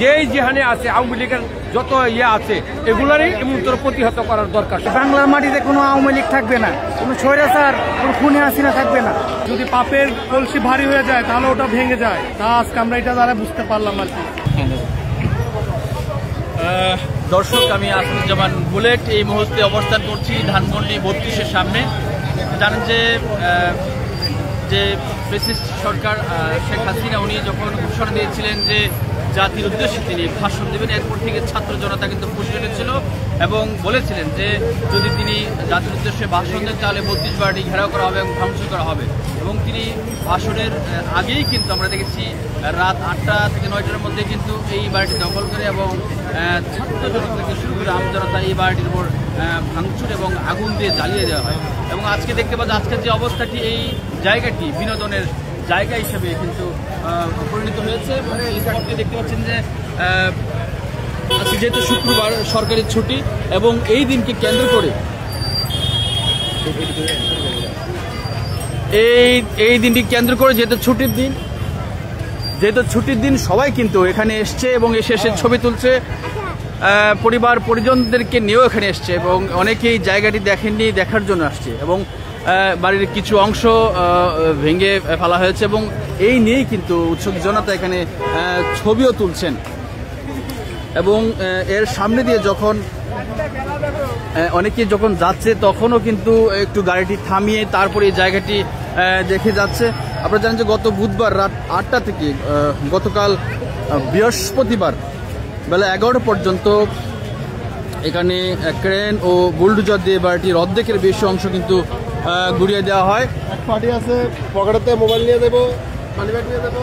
যেই যেখানে আছে আওয়ামী লীগের যত ইয়ে আছে এগুলারই এমনতর প্রতিহত করার দরকার। বাংলার মাটিতে কোনো আওয়ামী লীগ থাকবে না, কোনো স্বৈরাচার, কোনো খুনি হাসিনা থাকবে না। যদি পাপের কলসি ভারী হয়ে যায় তাহলে ওটা ভেঙে যায়। তা আজকে আমরা এটা দ্বারা বুঝতে পারলাম আর কি। দর্শক, আমি আসিফুজ্জামান বুলেট এই মুহূর্তে অবস্থান করছি ধানমন্ডি 32-এর সামনে। জানেন যে ফ্যাসিস্ট সরকার শেখ হাসিনা উনি যখন ঘোষণা দিয়েছিলেন যে জাতির উদ্দেশ্যে তিনি ভাষণ দেবেন, এরপর থেকে ছাত্র জনতা কিন্তু খুশি হয়েছিল এবং বলেছিলেন যে যদি তিনি জাতির উদ্দেশ্যে ভাষণ দেন তাহলে 32 বাড়ি ঘেরাও করা হবে এবং ধ্বংস করা হবে। এবং তিনি ভাষণের আগেই কিন্তু আমরা দেখেছি রাত 8টা থেকে 9টার মধ্যে কিন্তু এই বাড়িটি দখল করে এবং ছাত্র জনতা থেকে শুরু করে আমজনতা এই বাড়িটির উপর ভাঙচুর এবং আগুন দিয়ে জ্বালিয়ে দেওয়া হয়। এবং আজকে দেখতে পাচ্ছি আজকের যে অবস্থাটি, এই জায়গাটি বিনোদনের জায়গা হিসেবে কিন্তু পরিণত হয়েছে। এবং এই স্পটটি দেখতে পাচ্ছেন যে যেহেতু শুক্রবার সরকারি ছুটি এবং এই দিনকে কেন্দ্র করে এই দিনটি কেন্দ্র করে যেহেতু ছুটির দিন সবাই কিন্তু এখানে এসছে এবং এসে ছবি তুলছে, পরিবার পরিজনদেরকে নিয়েও এখানে এসছে এবং অনেকেই জায়গাটি দেখেননি, দেখার জন্য আসছে এবং বাড়ির কিছু অংশ ভেঙে ফেলা হয়েছে এবং এই নিয়েই কিন্তু উৎসুক জনতা এখানে ছবিও তুলছেন। এবং এর সামনে দিয়ে অনেকে যখন যাচ্ছে তখনও কিন্তু একটু গাড়িটি থামিয়ে তারপরে এই জায়গাটি দেখে যাচ্ছে। আপনারা জানেন যে গত বুধবার রাত 8টা থেকে গতকাল বৃহস্পতিবার বেলা 11টা পর্যন্ত এখানে ক্রেন ও বুলডোজার দিয়ে বাড়িটির অর্ধেকের বেশি অংশ কিন্তু গুড়িয়ে দেওয়া হয়। পার্টি আছে, পকেটেতে মোবাইল নিয়ে দেবো, মানি ব্যাগ নিয়ে দেবো,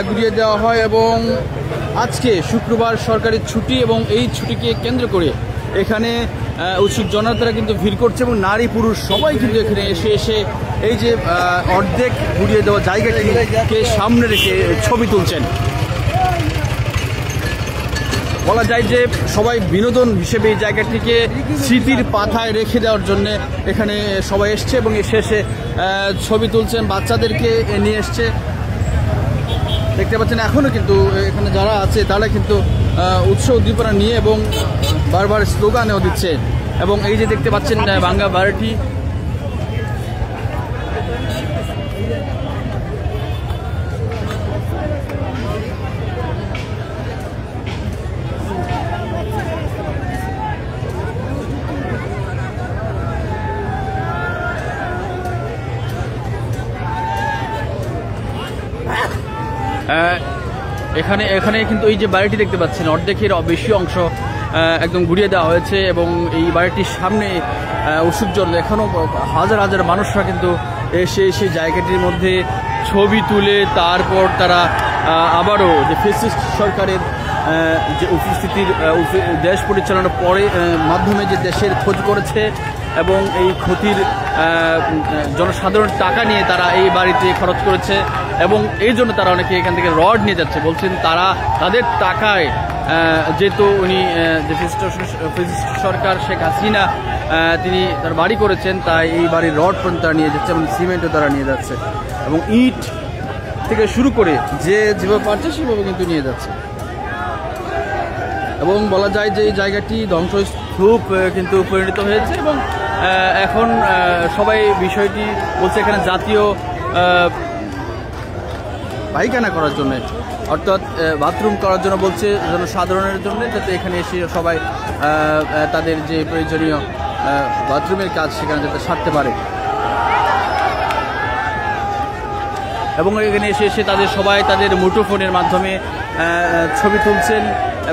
গুড়িয়ে দেওয়া হয়। এবং আজকে শুক্রবার সরকারি ছুটি এবং এই ছুটিকে কেন্দ্র করে এখানে উৎসুক জনতারা কিন্তু ভিড় করছে এবং নারী পুরুষ সবাই কিন্তু এখানে এসে এই যে অর্ধেক গুড়িয়ে দেওয়া জায়গাটিকে সামনে রেখে ছবি তুলছেন। বলা যায় যে সবাই বিনোদন হিসেবে এই জায়গাটিকে স্মৃতির পাথায় রেখে দেওয়ার জন্য এখানে সবাই এসছে এবং এসে ছবি তুলছেন, বাচ্চাদেরকে নিয়ে এসছে। দেখতে পাচ্ছেন এখনও কিন্তু এখানে যারা আছে তারা কিন্তু উৎসব উদ্দীপনা নিয়ে এবং বারবার স্লোগানও দিচ্ছে। এবং এই যে দেখতে পাচ্ছেন ভাঙ্গা বাড়িটি, এখানে কিন্তু এই যে বাড়িটি দেখতে পাচ্ছেন অর্ধেকের বেশি অংশ একদম গুড়িয়ে দেওয়া হয়েছে এবং এই বাড়িটির সামনে উৎসুকজন এখনও হাজার হাজার মানুষরা কিন্তু এসে সেই জায়গাটির মধ্যে ছবি তুলে তারপর তারা আবারও যে ফ্যাসিস্ট সরকারের যে উপস্থিতির দেশ পরিচালনার পরে মাধ্যমে যে দেশের ক্ষতি করেছে এবং এই ক্ষতির জনসাধারণ টাকা নিয়ে তারা এই বাড়িতে খরচ করেছে এবং এই জন্য তারা অনেকে এখান থেকে রড নিয়ে যাচ্ছে। বলছেন তারা তাদের টাকায়, যেহেতু উনি যে ফ্যাসিস্ট সরকার শেখ হাসিনা তিনি তার বাড়ি করেছেন, তাই এই বাড়ির রড পর্যন্ত তারা নিয়ে যাচ্ছে এবং সিমেন্টও তারা নিয়ে যাচ্ছে এবং ইট থেকে শুরু করে যেভাবে পারছে সেভাবে কিন্তু নিয়ে যাচ্ছে। এবং বলা যায় যে এই জায়গাটি ধ্বংসস্তূপ কিন্তু পরিণত হয়েছে এবং এখন সবাই বিষয়টি বলছে এখানে জাতীয় পায়খানা করার জন্য, অর্থাৎ বাথরুম করার জন্য বলছে জনসাধারণের জন্য, যাতে এখানে এসে সবাই তাদের যে প্রয়োজনীয় বাথরুমের কাজ সেখানে যাতে সারতে পারে। এবং এখানে এসে সবাই তাদের মুঠোফোনের মাধ্যমে ছবি তুলছেন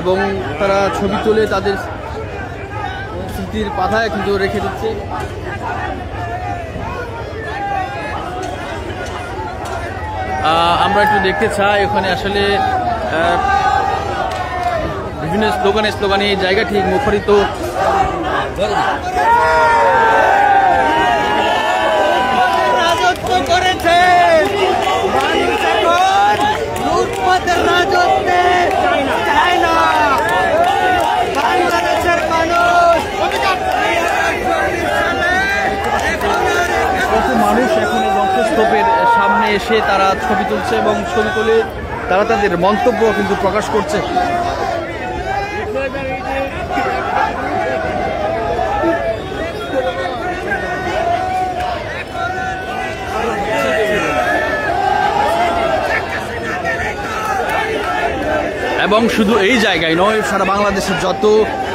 এবং তারা ছবি তুলে তাদের স্মৃতির পাথায় কিন্তু রেখে দিচ্ছে। আমরা একটু দেখতে চাই ওখানে আসলে বিভিন্ন স্লোগানে এই জায়গাটি মুখরিত। রাজত্ব করেছে লুটপাটের রাজত্বে চায় না বাংলাদেশের মানুষ এখন ধ্বংসস্তূপের সামনে এসে তারা ছবি তুলছে এবং ছবি তুলে তারা তাদের মন্তব্য কিন্তু প্রকাশ করছে। এবং শুধু এই জায়গায় নয়, সারা বাংলাদেশের যত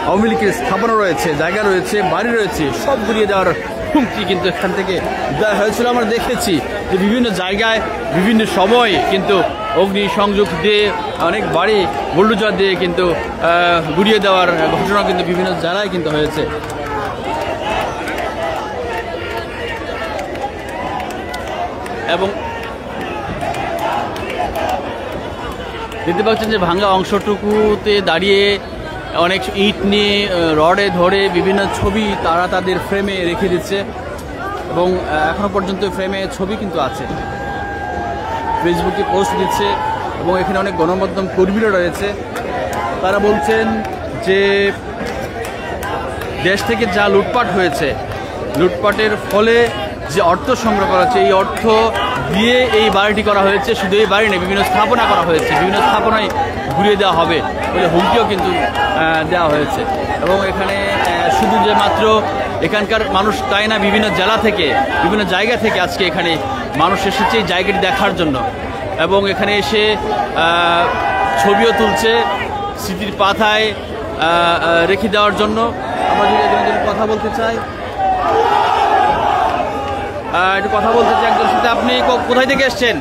আওয়ামী লীগের স্থাপনা রয়েছে, জায়গা রয়েছে, বাড়ি রয়েছে, সব গুলিয়ে দেওয়ার হুমকি কিন্তু এখান থেকে দেওয়া হয়েছিল। আমরা দেখেছি যে বিভিন্ন জায়গায় বিভিন্ন সময়ে কিন্তু অগ্নি সংযোগ দিয়ে অনেক বাড়ি বুলডোজার দিয়ে কিন্তু গুড়িয়ে দেওয়ার ঘটনা কিন্তু বিভিন্ন জেলায় কিন্তু হয়েছে। এবং দেখতে পাচ্ছেন যে ভাঙা অংশটুকুতে দাঁড়িয়ে অনেক ইট নিয়ে রডে ধরে বিভিন্ন ছবি তারা তাদের ফ্রেমে রেখে দিচ্ছে এবং এখনো পর্যন্ত ফ্রেমে ছবি কিন্তু আছে, ফেসবুকে পোস্ট দিচ্ছে এবং এখানে অনেক গণমাধ্যম কর্মীরা রয়েছে। তারা বলছেন যে দেশ থেকে যা লুটপাট হয়েছে, লুটপাটের ফলে যে অর্থ সংগ্রহ করা হচ্ছে, এই অর্থ দিয়ে এই বাড়িটি করা হয়েছে। শুধু এই বাড়ি নেই, বিভিন্ন স্থাপনা করা হয়েছে, বিভিন্ন স্থাপনায় ঘুরিয়ে দেওয়া হবে বলে হুমকিও কিন্তু দেওয়া হয়েছে। এবং এখানে শুধু যে মাত্র এখানকার মানুষ তাই না, বিভিন্ন জেলা থেকে, বিভিন্ন জায়গা থেকে আজকে এখানে মানুষ এসেছে এই জায়গাটি দেখার জন্য এবং এখানে এসে ছবিও তুলছে স্মৃতির পাতায় রেখে দেওয়ার জন্য। আমরা যদি একজন কথা বলতে চাই, একটু কথা বলতে চাই একজনের সাথে। আপনি কোথায় থেকে এসছেন?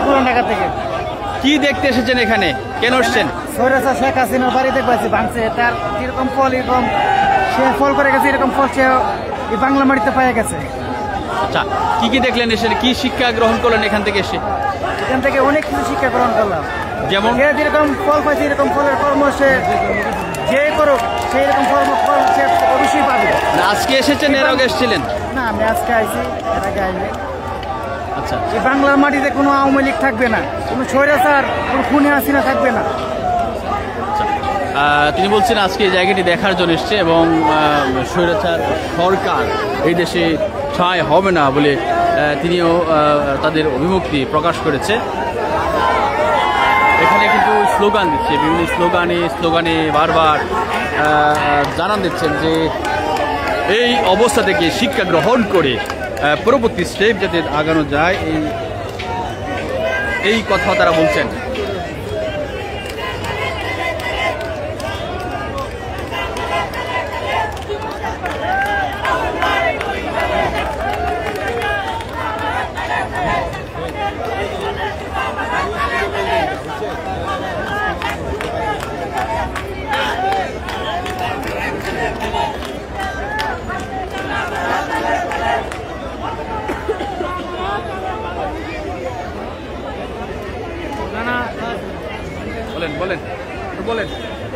পুরান ঢাকা থেকে। কি দেখতে এসেছেন এখানে, কেন এসছেন? স্বৈরাচার শেখ হাসিনার বাড়িতে পাইছি ভাঙছে, তার যেরকম ফল এরকম সে ফল করে গেছে, এরকম ফল সে এই বাংলা মাটিতে পাইয়া গেছে। আচ্ছা, কি কি দেখলেন এসে, কি শিক্ষা গ্রহণ করলেন এখান থেকে এসে? এখান থেকে অনেক কিছু শিক্ষা গ্রহণ করলাম। যেমন যেরকম ফল পাইছে, এরকম ফলের কর্ম সে যে করুক সেই রকম ফল সে অবশ্যই পাবে। না আজকে এসেছেন, এর আগে এসেছিলেন? না, আমি আজকে আইছি, এর আগে আইনি। আচ্ছা, এই বাংলার মাটিতে কোনো আওয়ামী লীগ থাকবে না, কোনো স্বৈরাচার, কোনো খুনি হাসিনা থাকবে না। তিনি বলছেন আজকে এই জায়গাটি দেখার জন্য এসছে এবং স্বৈরাচার সরকার এই দেশে ঠাঁই হবে না বলে তিনিও তাদের অভিমুক্তি প্রকাশ করেছে। এখানে কিন্তু স্লোগান দিচ্ছে, বিভিন্ন স্লোগানে বারবার জানান দিচ্ছেন যে এই অবস্থা থেকে শিক্ষা গ্রহণ করে পরবর্তী স্টেপ যাতে আগানো যায়, এই কথা তারা বলছেন।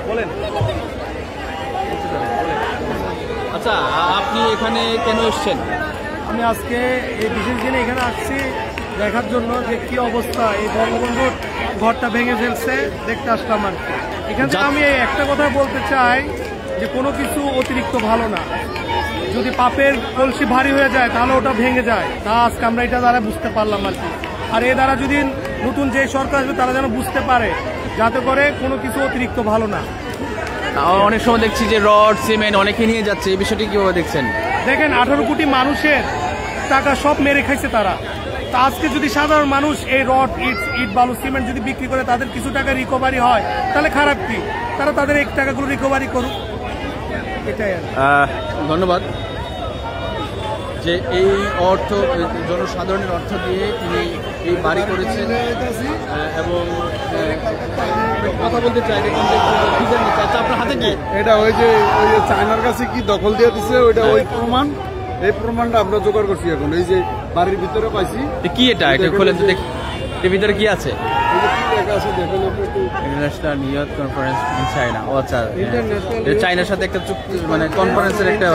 বলেন। আচ্ছা, আপনি এখানে কেন এসছেন? আমি আজকে এই বিশেষ দিনে এখানে আসছি দেখার জন্য যে কি অবস্থা, এই বঙ্গবন্ধুর ঘরটা ভেঙে ফেলছে, দেখতে আসলাম আর কি। এখানে আমি একটা কথা বলতে চাই যে কোনো কিছু অতিরিক্ত ভালো না। যদি পাপের কলসি ভারী হয়ে যায় তাহলে ওটা ভেঙে যায়, তা আজকে আমরা এটা দ্বারা বুঝতে পারলাম আর কি। আর এ দ্বারা যদি নতুন যে সরকার আসবে তারা যেন বুঝতে পারে যাতে করে কোনো কিছু অতিরিক্ত ভালো না। অনেক সময় দেখছি যে রড সিমেন্ট অনেকে নিয়ে যাচ্ছে, এই বিষয়টি কিভাবে দেখছেন? দেখেন 18 কোটি মানুষের টাকা সব মেরে খাইছে তারা। তা আজকে যদি সাধারণ মানুষ এই রড ইট বালু সিমেন্ট যদি বিক্রি করে তাদের কিছু টাকা রিকভারি হয় তাহলে খারাপ কি? তারা তাদের এই টাকাগুলো রিকভারি করুক, এটাই। ধন্যবাদ। যে এই অর্থ জনসাধারণের অর্থ দিয়ে তিনি এই বাড়ি করেছেন এবং কথা বলতে চাই। আপনার হাতে কি এটা? ওই যে চায়নার কাছে কি দখল দিয়ে দিচ্ছে, ওইটা ওই প্রমাণ। এই প্রমাণটা আমরা জোগাড় করছি এখন। এই যে বাড়ির ভিতরে পাইছি। কি এটা খোলেন তো দেখি, এর ভিতরে কি আছে? International New York conference in China. ও আচ্ছা, চায়নার সাথে একটা চুক্তি, মানে কনফারেন্সের একটা।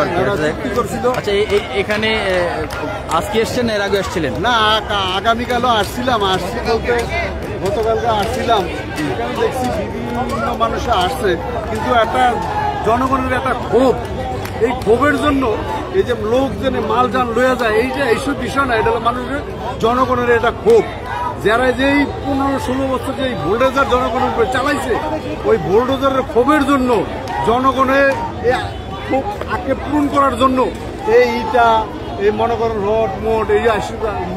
আচ্ছা, এখানে আজকে এসছেন, এর আগে এসছিলেন? না, আগামীকালও আসছিলাম। আসছি বলতে গতকালকে আসছিলাম। এখানে দেখছি বিভিন্ন মানুষ আসছে, কিন্তু একটা জনগণের একটা ক্ষোভ। এই ক্ষোভের জন্য এই যে লোকজনে মালযান লয়ে যায়, এই যে এইসব বিষয় না, এটা হলো মানুষের জনগণের একটা ক্ষোভ যারা যেই 15-16 বছর যে বোল্ডোজার জনগণের উপরে চালাইছে, ওই বোল্ডোজারের ক্ষোভের জন্য জনগণের খুব আকে পূরণ করার জন্য এইটা এই মনে করেন রড মোট এই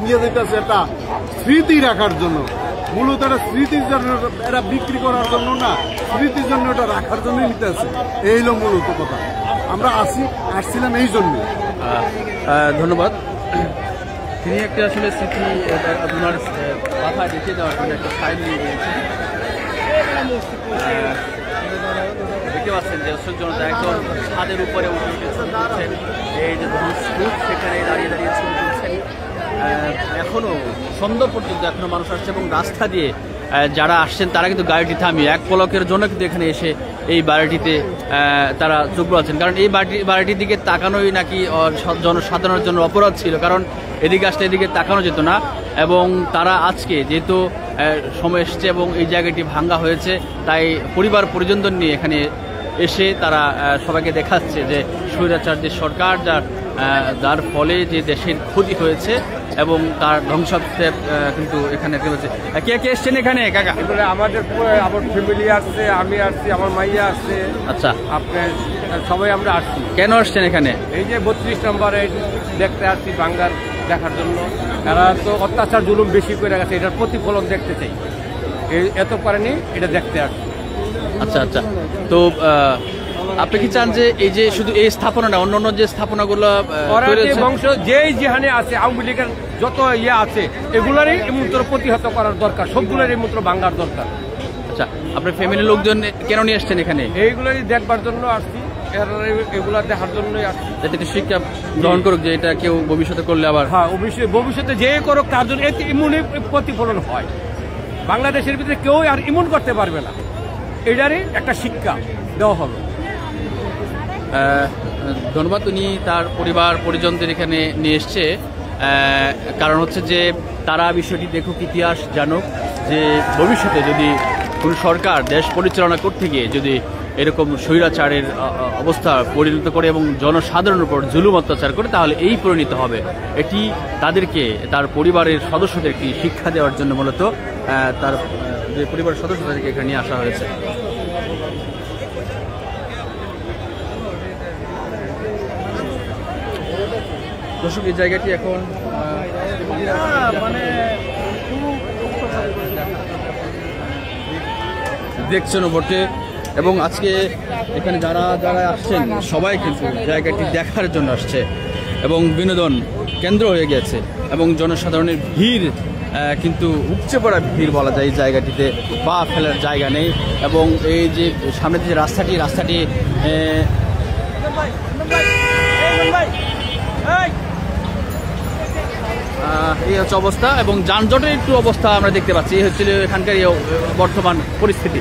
নিয়ে যেতেছে একটা স্মৃতি রাখার জন্য, মূলত একটা স্মৃতির জন্য, এটা বিক্রি করার জন্য না, স্মৃতির জন্য এটা রাখার জন্যই নিতে আছে। এই হলো মূলত কথা। আমরা আসছিলাম এই জন্যই। ধন্যবাদ। তিনি একটা আসলে স্মৃতি আপনার মাথায় রেখে দেওয়ার জন্য একটা ফাইল নিয়ে গিয়েছেন। দেখতে পাচ্ছেন যে অসহ্য জনতা একদম ছাদের উপরে উঠে উঠেছেন, এই যে ধ্বংসস্তূপ সেখানে দাঁড়িয়ে দাঁড়িয়ে ছবি তুলছেন। এখনো সন্ধ্যা পর্যন্ত এখনো মানুষ আসছে এবং রাস্তা দিয়ে যারা আসছেন তারা কিন্তু গাড়িটি থামিয়ে এক পলকের জন্য কিন্তু এখানে এসে এই বাড়িটিতে তারা চোখ আছেন, কারণ এই বাড়িটির দিকে তাকানোই নাকি জনসাধারণের জন্য অপরাধ ছিল, কারণ এদিকে আসলে এদিকে তাকানো যেত না। এবং তারা আজকে যেহেতু সময় এসছে এবং এই জায়গাটি ভাঙ্গা হয়েছে, তাই পরিবার পরিজনদের নিয়ে এখানে এসে তারা সবাইকে দেখাচ্ছে যে স্বৈরাচার যে সরকার যার ফলে যে দেশের ক্ষতি হয়েছে এবং তার ধ্বংসাত্মক কিন্তু এখানে কে কে এসছেন এখানে কাকা? আমাদের আমার ফ্যামিলি আসছে, আমি আসছি, আমার মাইয়া আসছে। আচ্ছা, আপনার সবাই আমরা আসছি। কেন আসছেন এখানে? এই যে 32 নম্বরে দেখতে আসছি বাংলার দেখার জন্য। এরা তো অত্যাচার জুলুম বেশি করে গেছে, এটার প্রতিফলন দেখতে চাই। এত পারেনি, এটা দেখতে আসছি। আচ্ছা আচ্ছা, তো আপনি কি চান যে এই যে শুধু এই স্থাপনাটা অন্য যে স্থাপনাগুলো বংশ যেই যেখানে আছে আওয়ামী লীগের যত আছে এগুলারই এমন্ত্র প্রতিহত করার দরকার, সবগুলোর এমন্ত্র ভাঙার দরকার। আচ্ছা, আপনার ফ্যামিলির লোকজন কেন নিয়ে আসছেন এখানে? এইগুলোই দেখবার জন্য আসছি, এগুলা দেখার জন্যই আসছি, যাতে শিক্ষা গ্রহণ করুক যে এটা কেউ ভবিষ্যতে করলে আবার। হ্যাঁ, ভবিষ্যতে যে করুক তার জন্য এতে ইমুনি প্রতিফলন হয়। বাংলাদেশের ভিতরে কেউ আর ইমুন করতে পারবে না, এটারই একটা শিক্ষা দেওয়া হবে। ধন্যবাদ। উনি তার পরিবার পরিজনদের এখানে নিয়ে এসছে, কারণ হচ্ছে যে তারা বিষয়টি দেখুক, ইতিহাস জানুক, যে ভবিষ্যতে যদি কোনো সরকার দেশ পরিচালনা করতে গিয়ে যদি এরকম স্বৈরাচারের অবস্থা পরিণত করে এবং জনসাধারণের উপর জুলুম অত্যাচার করে, তাহলে এই পরিণত হবে। এটি তাদেরকে, তার পরিবারের সদস্যদের একটি শিক্ষা দেওয়ার জন্য মূলত তার যে পরিবারের সদস্যদেরকে এখানে নিয়ে আসা হয়েছে। দর্শক, এই জায়গাটি এখন দেখছেন বটে, এবং আজকে এখানে যারা যারা আসছেন সবাই কিন্তু জায়গাটি দেখার জন্য আসছে এবং বিনোদন কেন্দ্র হয়ে গেছে এবং জনসাধারণের ভিড় কিন্তু উপচে পড়া ভিড় বলা যায়। এই জায়গাটিতে পা ফেলার জায়গা নেই এবং এই যে সামনে যে রাস্তাটি এই হচ্ছে অবস্থা এবং যানজটের একটু অবস্থা আমরা দেখতে পাচ্ছি। এই হচ্ছিল এখানকার বর্তমান পরিস্থিতি।